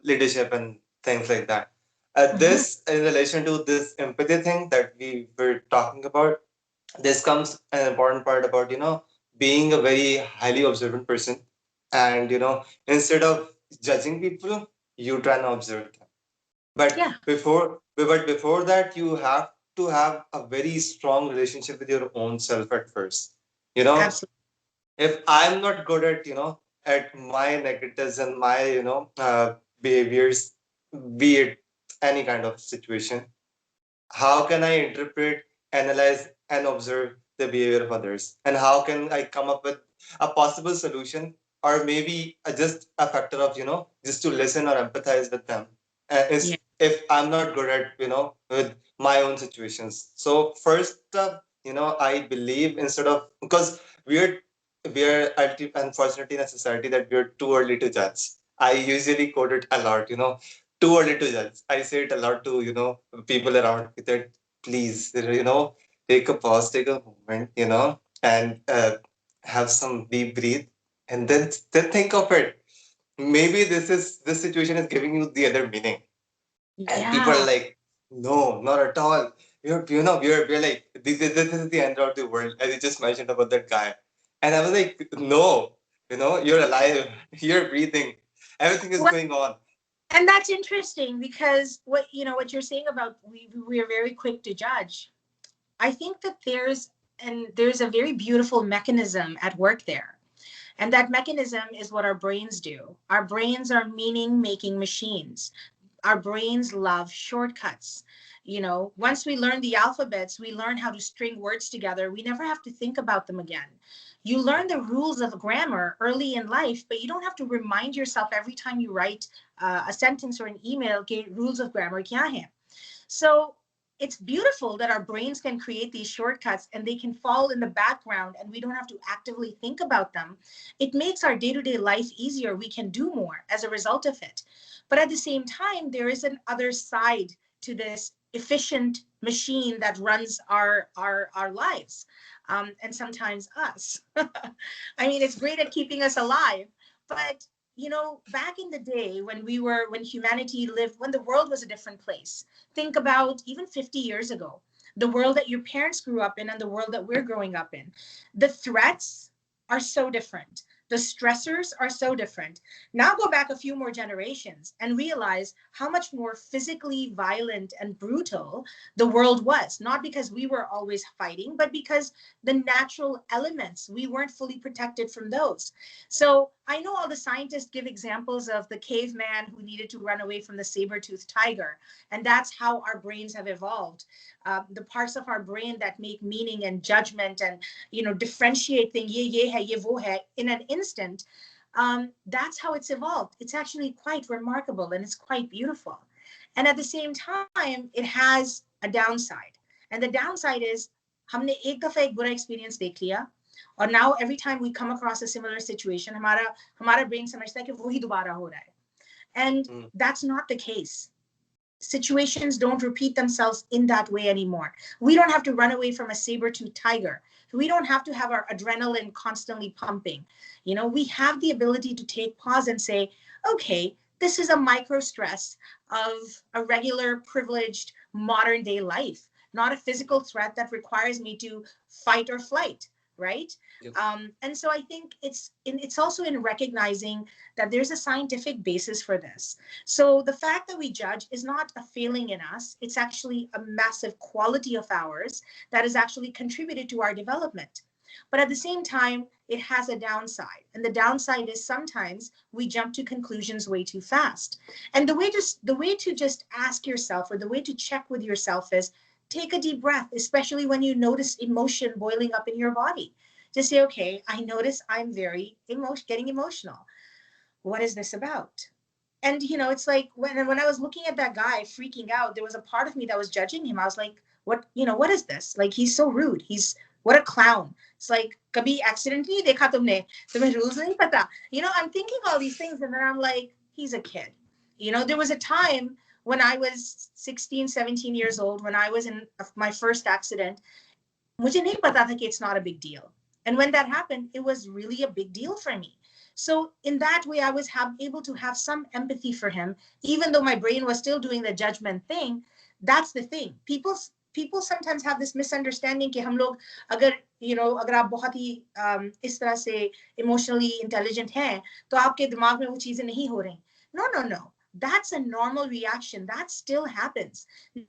leadership and things like that, this in relation to this empathy thing that we were talking about, this comes an important part about being a very highly observant person, and instead of judging people, you try to observe them. But
yeah.
before But before that, you have to have a very strong relationship with your own self at first. You know,
Absolutely.
if I'm not good at, at my negatives and my, behaviors, be it any kind of situation, how can I interpret, analyze, and observe the behavior of others? And how can I come up with a possible solution, or maybe just a factor of, just to listen or empathize with them?
Yeah.
Is if I'm not good at, with my own situations. So first, I believe instead of, because we're unfortunately in a society that we're too early to judge. I usually quote it a lot, too early to judge. I say it a lot to, people around me that please, take a pause, take a moment, and have some deep breathe, and then think of it. Maybe this situation is giving you the other meaning, and people are
Yeah.
like, no, not at all. We're like, this is the end of the world, as you just mentioned about that guy, and I was like, no, you're alive, you're breathing, everything is
Well,
going on.
and that's interesting because what you're saying about we are very quick to judge. I think that there's a very beautiful mechanism at work there. And that mechanism is what our brains do. Our brains are meaning making machines. Our brains love shortcuts. Once we learn the alphabets, we learn how to string words together. We never have to think about them again. You learn the rules of grammar early in life, but you don't have to remind yourself every time you write a sentence or an email, okay, rules of grammar kya hai. So it's beautiful that our brains can create these shortcuts and they can fall in the background and we don't have to actively think about them. It makes our day to day life easier. We can do more as a result of it. But at the same time, there is an other side to this efficient machine that runs our lives, and sometimes us. I mean, it's great at keeping us alive, but back in the day when humanity lived, when the world was a different place, think about even 50 years ago, the world that your parents grew up in and the world that we're growing up in. The threats are so different. The stressors are so different. Now go back a few more generations and realize how much more physically violent and brutal the world was. Not because we were always fighting, but because the natural elements, we weren't fully protected from those. So I know all the scientists give examples of the caveman who needed to run away from the saber-toothed tiger. And that's how our brains have evolved. The parts of our brain that make meaning and judgment and differentiate things, ye hai, ye wo hai, in an instant. That's how it's evolved. It's actually quite remarkable and it's quite beautiful. And at the same time, it has a downside. And the downside is हमने एक दफा एक बुरा experience देख लिया, और now every time we come across a similar situation, हमारा brain समझता है कि वही दोबारा हो रहा है. And that's not the case. Situations don't repeat themselves in that way anymore. We don't have to run away from a saber-toothed tiger. We don't have to have our adrenaline constantly pumping. We have the ability to take pause and say, okay, this is a micro stress of a regular, privileged, modern day life, not a physical threat that requires me to fight or flight, right?
Yep.
And so I think it's also in recognizing that there's a scientific basis for this. So the fact that we judge is not a failing in us. It's actually a massive quality of ours that has actually contributed to our development. But at the same time, it has a downside. And the downside is sometimes we jump to conclusions way too fast. And the way to just ask yourself, or the way to check with yourself, is take a deep breath, especially when you notice emotion boiling up in your body. Just say, okay, I notice I'm getting emotional. What is this about? And it's like when I was looking at that guy freaking out, there was a part of me that was judging him. I was like, what is this? Like, he's so rude. What a clown. It's like, kabhi accident nahi dekha tumne, tumhe rules nahi pata. I'm thinking all these things, and then I'm like, he's a kid. There was a time when I was 16, 17 years old, when I was in my first accident, मुझे नहीं पता था कि it's not a big deal. And when that happened, it was really a big deal for me. So in that way, I was able to have some empathy for him, even though my brain was still doing the judgment thing. That's the thing. People sometimes have this misunderstanding कि हम लोग अगर अगर आप बहुत ही इस तरह से emotionally intelligent हैं, तो आपके दिमाग में वो चीजें नहीं हो रही. No, no, no. That's a normal reaction. That still happens.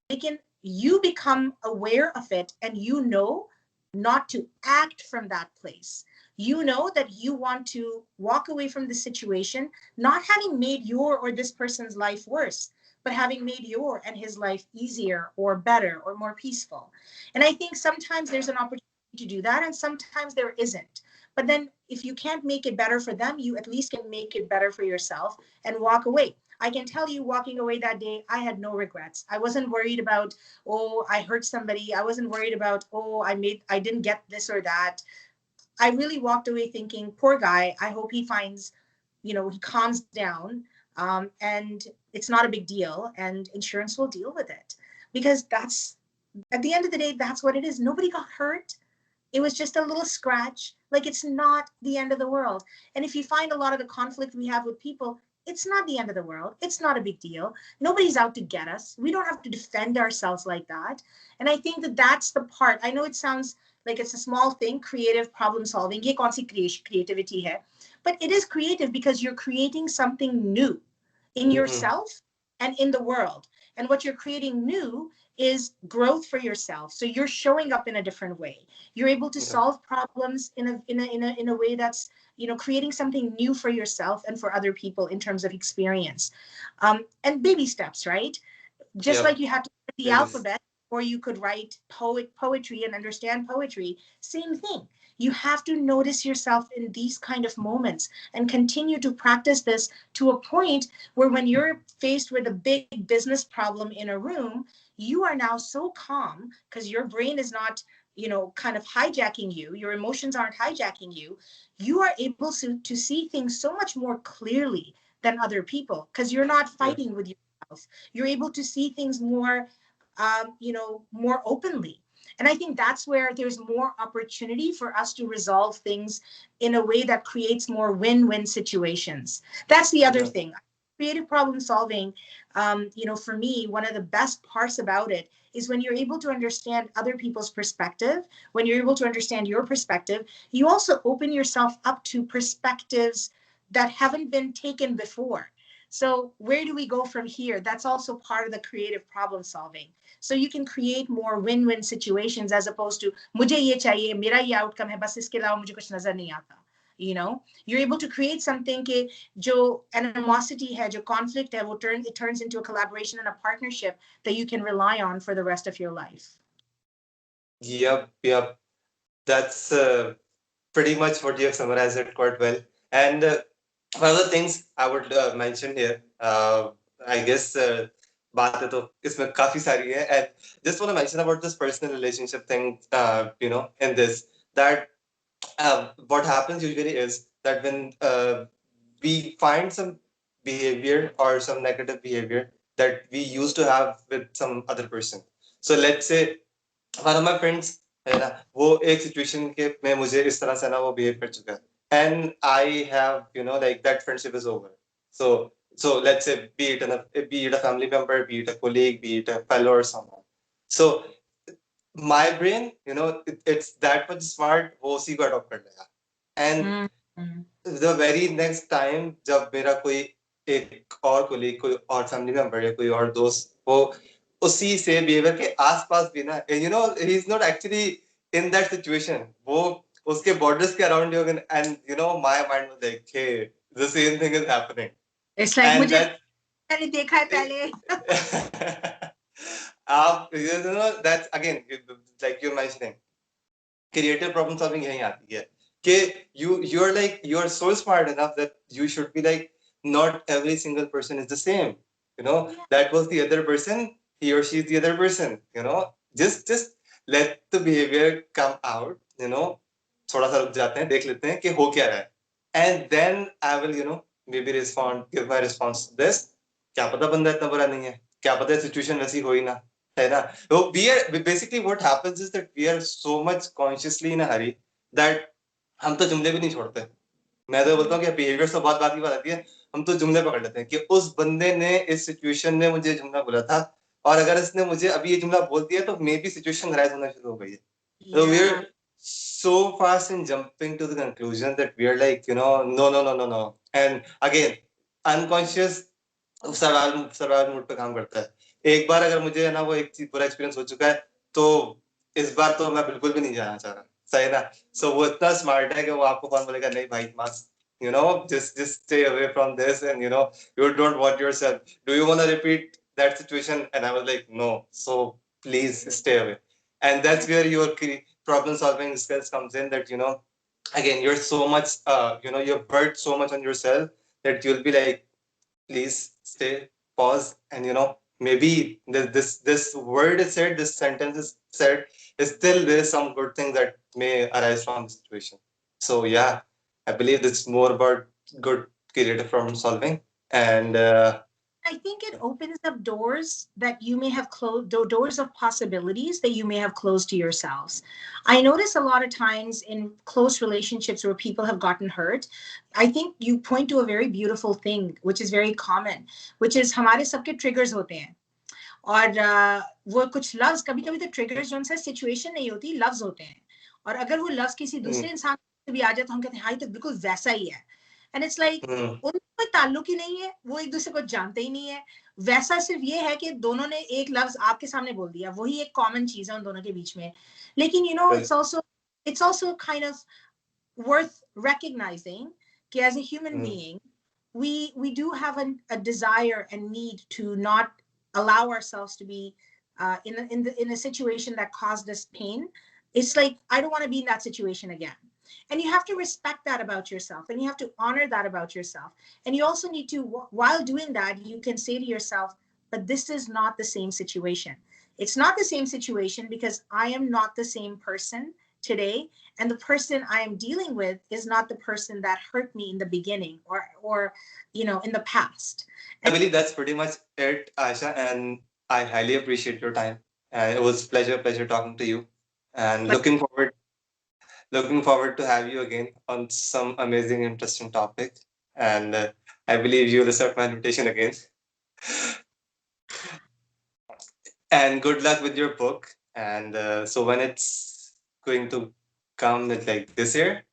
Lekin you become aware of it and you know not to act from that place. You know that you want to walk away from the situation, not having made your or this person's life worse, but having made your and his life easier or better or more peaceful. And I think sometimes there's an opportunity to do that, and sometimes there isn't. But then if you can't make it better for them, you at least can make it better for yourself and walk away. I can tell you, walking away that day, I had no regrets. I wasn't worried about, oh, I hurt somebody. I wasn't worried about, oh, I didn't get this or that. I really walked away thinking, poor guy. I hope he finds, he calms down, and it's not a big deal, and insurance will deal with it, because that's at the end of the day, that's what it is. Nobody got hurt. It was just a little scratch. Like, it's not the end of the world. And if you find a lot of the conflict we have with people, it's not the end of the world. It's not a big deal. Nobody's out to get us. We don't have to defend ourselves like that. And I think that that's the part. I know it sounds like it's a small thing, creative problem solving. Ye kaun si creativity hai? But it is creative because you're creating something new in yourself and in the world. And what you're creating new is growth for yourself. So you're showing up in a different way. You're able to solve problems in a way that's, creating something new for yourself and for other people in terms of experience. And baby steps, right? Just like you had to learn the alphabet, or you could write poetry and understand poetry, same thing. You have to notice yourself in these kind of moments and continue to practice this to a point where when you're faced with a big business problem in a room, you are now so calm because your brain is not, kind of hijacking you. Your emotions aren't hijacking you. You are able to see things so much more clearly than other people because you're not fighting with yourself. You're able to see things more, more openly. And I think that's where there's more opportunity for us to resolve things in a way that creates more win-win situations. That's the other thing. Creative problem solving, for me, one of the best parts about it is when you're able to understand other people's perspective, when you're able to understand your perspective, you also open yourself up to perspectives that haven't been taken before. So where do we go from here? That's also part of the creative problem solving. So you can create more win-win situations as opposed to मुझे ये चाहिए, मेरा ये outcome है, बस इसके अलावा मुझे कुछ नजर नहीं आता. You're able to create something कि जो animosity है, जो conflict है, it turns into a collaboration and a partnership that you can rely on for the rest of your life.
Yep. That's pretty much what you have summarized it quite well. And one of the things I would mention here, I guess, बातें तो इसमें काफी सारी है, and just want to mention about this personal relationship thing, in this, that what happens usually is that when we find some behavior or some negative behavior that we used to have with some other person. So let's say one of my friends है ना, वो एक situation के में मुझे इस तरह से ना वो बिहेव कर चुका है, and I have, like, that friendship is over. So let's say, be it a family member, be it a colleague, be it a fellow or someone. So my brain, it's that much smart, वो उसी को adopt कर लेगा. And the very next time जब मेरा कोई एक और colleague, कोई और family member या कोई और दोस्त वो उसी से behavior के आसपास भी ना, he's not actually in that situation, वो उसके borders के around ही होगा, and my mind was like, hey, the same thing is happening.
It's like मुझे मैंने देखा है पहले.
That's again, like you're mentioning, creative problem solving यहीं आती है कि you're so smart enough that you should be like, not every single person is the same. That was the other person, he or she is the other person. Just let the behavior come out. थोड़ा सा रुक जाते हैं, देख लेते हैं कि हो क्या रहा है, and then I will maybe give my response to this. क्या पता बंदा इतना बुरा नहीं है, क्या पता सिचुएशन वैसी हो ही ना, है ना. So basically what happens is that we are so much consciously in a hurry that हम तो जुमले भी नहीं छोड़ते. मैं तो बोलता हूँ कि बिहेवियर से बहुत बात की बात आती है, हम तो जुमले पकड़ लेते हैं कि उस बंदे ने इस सिचुएशन में मुझे जुमला बोला था, और अगर इसने मुझे अभी ये जुमला बोल दिया तो मे बी सिचुएशन राइज होना शुरू हो गई है. So we're so fast in jumping to the conclusion that we are like, no. And again, unconscious survival mode पे काम करता है। एक बार अगर मुझे है ना वो एक चीज बुरा एक्सपीरियंस हो चुका है, तो इस बार तो मैं बिल्कुल भी नहीं जाना चाह रहा, सही है ना। सो वो इतना स्मार्ट है कि वो आपको कौन बोलेगा नहीं भाई मास, you know, just stay away from this, and you know, you don't want yourself, do you want to repeat that situation? And I was like no, so please stay away. And that's where your problem solving skills comes in, that you know, again, you're so much you know, you've worked so much on yourself that you'll be like, please stay, pause, and you know, maybe this word is said, this sentence is said, is still there is some good thing that may arise from the situation. So yeah, I believe it's more about good creative problem solving. And
I think it opens up doors that you may have closed, doors of possibilities that you may have closed to yourselves. I notice a lot of times in close relationships where people have gotten hurt, I think you point to a very beautiful thing, which is very common, which is हमारे सबके triggers होते हैं. और वो कुछ लफ्ज कभी कभी तो ट्रिगर्स जो उनसे सिचुएशन नहीं होती, लफ्ज होते हैं. और अगर वो लफ्ज किसी दूसरे इंसान से भी आ जाए तो हम कहते हैं हाँ ये तो बिल्कुल वैसा ही है. एंड इट्स लाइक उनका कोई ताल्लुक ही नहीं है, वो एक दूसरे को जानते ही नहीं है. वैसा सिर्फ ये है कि दोनों ने एक लफ्ज आपके सामने बोल दिया, वही एक कॉमन चीज है उन दोनों के बीच में. लेकिन you know it's also kind of worth recognizing as a human being, we do have a desire and need to not allow ourselves to be in a situation that caused us pain. It's like I don't want to be in that situation again. And you have to respect that about yourself, and you have to honor that about yourself. And you also need to, while doing that, you can say to yourself, but this is not the same situation. It's not the same situation because I am not the same person today, and the person I am dealing with is not the person that hurt me in the beginning, or you know, in the past. I believe that's pretty much it, Aisha, and I highly appreciate your time. And it was pleasure talking to you, and looking forward to have you again on some amazing, interesting topic. And I believe you'll accept my invitation again. And good luck with your book. And so when it's going to come, it's like this year.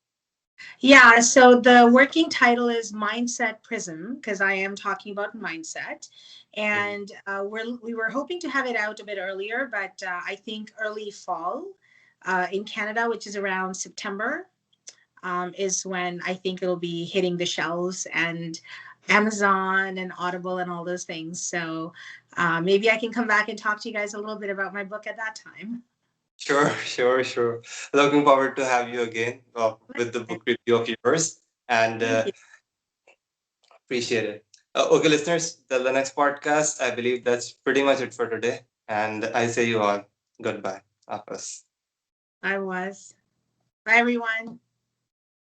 Yeah, so the working title is Mindset Prism because I am talking about mindset, and we were hoping to have it out a bit earlier, but I think early fall in Canada, which is around September, is when I think it'll be hitting the shelves and Amazon and Audible and all those things. So maybe I can come back and talk to you guys a little bit about my book at that time. Sure. Looking forward to have you again with the book review of yours, and appreciate it. Okay, listeners, the next podcast, I believe that's pretty much it for today. And I say you all goodbye of us. I was. Bye, everyone.